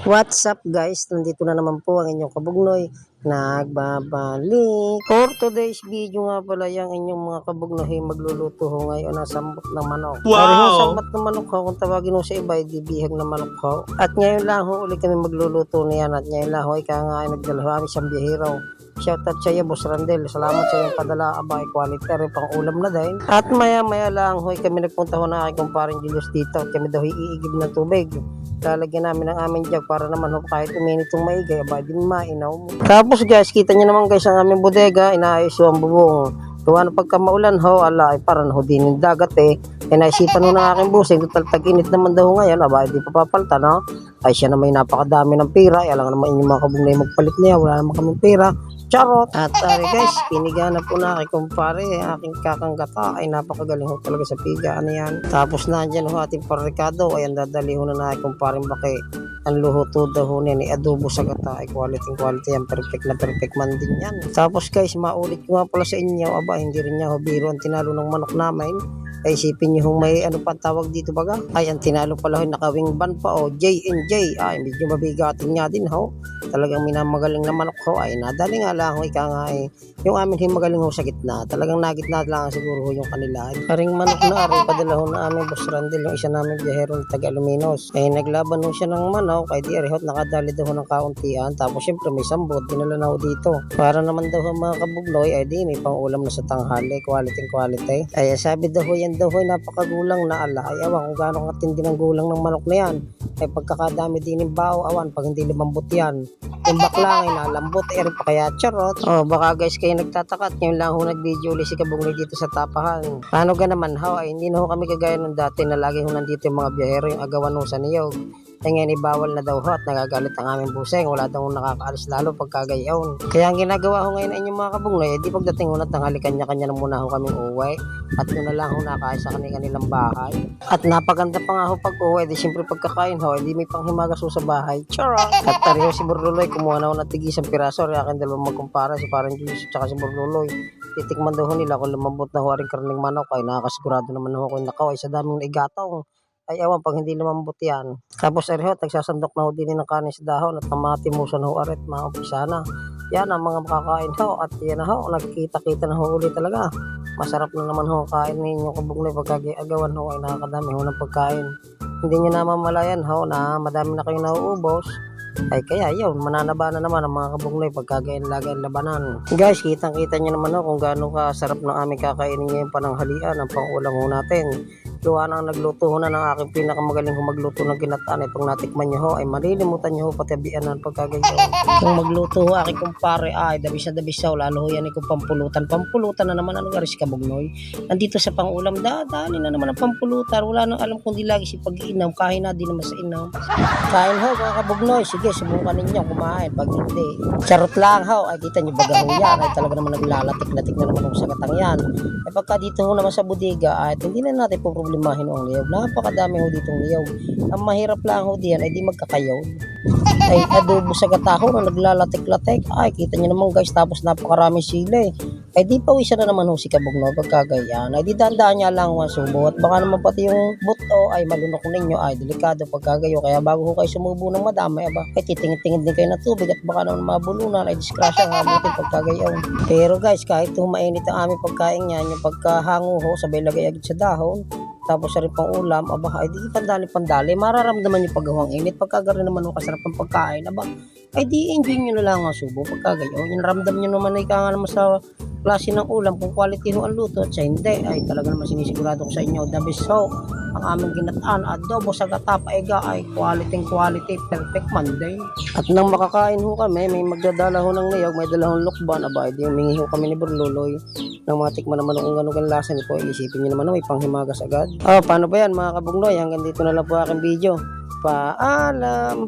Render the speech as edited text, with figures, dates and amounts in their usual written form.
What's up guys? Nandito na naman po ang inyong kabugnoy. Nagbabalik. For today's video nga pala yung inyong mga kabugnoy magluluto ho ngayon ng sambot ng manok. Wow! Parehong sambot ng manok ho, kung tawagin ho sa iba, di bihag na manok ho. At ngayon lang ho ulit kami magluluto niyan at ngayon lang ho ika nga ay nagdala ho kami siyang biyahero. Shoutout sa iyo, Boss Randel. Salamat sa iyong padala. Abay, quality rin pang ulam na din. At maya-maya lang, hoy, kami nagpunta ho na aking kumparing Julius dito. At kami daw iigib ng tubig. Lalagyan namin ang aming jug para naman ho, kahit uminitong maigay, abay din mainaw. Tapos guys, kita nyo naman guys ang aming bodega. Inaayos ho ang bubong. Gawa na pagka maulan ho, ala, ay parang ho din yung dagat eh. Naisipan ho ng aking busing, total tag-init naman daw ngayon, abay, di pa papalta, no? Ay siya na may napakadami ng pira. Alam naman inyong mga kabunglay magpalit niya, wala naman kaming pira. Charot! At guys, pinigana po na aking kumpare, aking kakanggata ay napakagaling ho talaga sa pigaan na yan. Tapos nandyan ho ating parikado, ay ang dadali ho na aking kumparing baki. Ang luhuto daw ho niya ni adobo sa gata, ay quality yan, perfect na perfect man din yan. Tapos guys, maulit ko nga pala sa inyo, aba hindi rin niya ho biro ang tinalo ng manok namin. Ay isipin nyo kung may ano pa tawag dito baga, ay ang tinalo pala ho nakawing ban pa o J&J, ay medyo mabigatin nga din ho. Talagang minamagaling na manok ho, ay nadali nga lang ho, ika nga ay yung amin himagaling ho sa gitna, talagang nagitna lang siguro ho yung kanila. Karing manok na ari padala ho na aming Boss Randel, yung isa namin biyahero ng taga Aluminos, ay naglaban ho siya ng manok, ay di arihot nakadali daw ho ng kauntian, tapos syempre may sambot, dinala na ho dito para naman daw ho mga kabugloy, ay di may pang ulam na sa tanghali, quality. Ay sabi daw ho yan daw ho, napakagulang na ala, ay awan kung gaano katindi ng gulang ng manok na yan, ay pagkakadami din yung bao, awan pag hindi lumambot yan. Yung bakla ay nalambot, eri pa kaya charot. Oh, baka guys kayo nagtatakat, ngayon lang ho nag-video ulit si Kabunglay dito sa tapahan. Paano ga naman ho, ay hindi na ho kami kagaya nung dati na lagi ho nandito yung mga biyahero, yung agawan ho sa niyog. Ay ngayon ibawal na daw ho at nagagalit ang aming buseng, wala daw nakakaalis lalo pagkagayaon. Kaya ang ginagawa ho ngayon ay yung mga Kabunglay, di pagdating ho na tanghali kanya-kanya na muna ho kaming uwi. At yun na lang ho nakaayos sa kanilang bahay. At napaganda pa nga ho pag uwi, di siyempre pagkakain ho, hindi may panghimagas ho sa bahay. Charot! At tariho si Burluloy, kumuha na ho na tigis ang piraso, rin akin dalawang magkumpara, si parang Julius at saka si Burluloy. Titikman daw ho nila kung lumambot na ho aring karning manok, ay nakakasigurado naman ho kung nakaw ay sa daming naigatong. Ay awan pag hindi lumambot yan. Tapos ariho, nagsasandok na ho din ng kanin sa dahon at namatimusan ho arit mga umpisa na. Yan ang mga makakain ho at yan na ho, nagkita-kita na ho ulit talaga. Masarap na naman ho kain ninyo Kabunglay pagkagawan ho ay nakakadami ho ng pagkain. Hindi nyo namamalayan ho na madami na kayong nauubos. Ay kaya yun, mananaba na naman ang mga Kabunglay pagkagayan lagayan labanan. Guys, kitang-kita nyo naman ho kung gaano kasarap ng aming kakainin ngayon pananghalian ang pang-ulam ho natin. Gawa na nagluto ho na ng aking pinakamagaling ho magluto ng ginataan ay pag natikman nyo ho ay malilimutan nyo ho patabian ng pagkagayon. Kung magluto ho aking kumpare ay dabis na dabis ho, lalo ho yan kung pampulutan na naman ano garis Kabugnoy. Nandito sa pang-ulam dali na naman ang pampulutan, wala nang alam kung di lagi si pag-iinaw, kain na di naman sa inaw. Kain ho mga Kabugnoy, sige subukan ninyo kumain, pag hindi charot lang ho, ay kita nyo baga ho yan, ay talaga naman naglalatik-latik na naman ho sa gatang yan. Ay pagka dito ho naman sa bodega ay hindi na natin po problemahin ang liyaw. Napakadami ho ditong liyaw. Ang mahirap lang ho diyan ay di magkakayaw. Ay adobo sa gataho na naglalatik-latik. Ay kita nyo naman guys, tapos napakaraming sila eh. Ay di pa isa na naman ho si Kabugnoy pagkagayan. Ay di dandaan niya lang ang subo at baka naman pati yung buto ay malunok ninyo ay delikado pagkagayo. Kaya bago ho kayo sumubo ng madami ay titingin-tingin din kayo ng tubig at baka naman mabulunan ay disgrasya ang hamutin pagkagayaw. Pero guys, kahit humainit ang aming pagkain niyan, yung pagkahango ho sabay lagay agad sa dahon tapos sa rin pang ulam, aba, ay di pandali, mararamdaman yung pagawang init, pagkagarin naman yung kasarap ng pagkain, aba, ay di enjoy nyo na lang ang subo, pagkagayo, yung ramdam nyo naman ay kanga naman sa klase ng ulam, kung quality ho ang luto, at sa hindi, ay talaga naman sinisigurado ko sa inyo, the best ho, ang aming ginataan, adobo sa gata, paiga, ay quality, perfect man din. At nang makakain ho kami, may magdadala ho ng niyog, may dala hong lukban, aba, ay di humingi ho kami ni Burluloy, nang matikman naman kung gano'ng lasa nito, isipin nyo naman may panghimagas agad. Oh, paano ba yan mga Kabugnoy? Hanggang dito na lang po aking video. Paalam!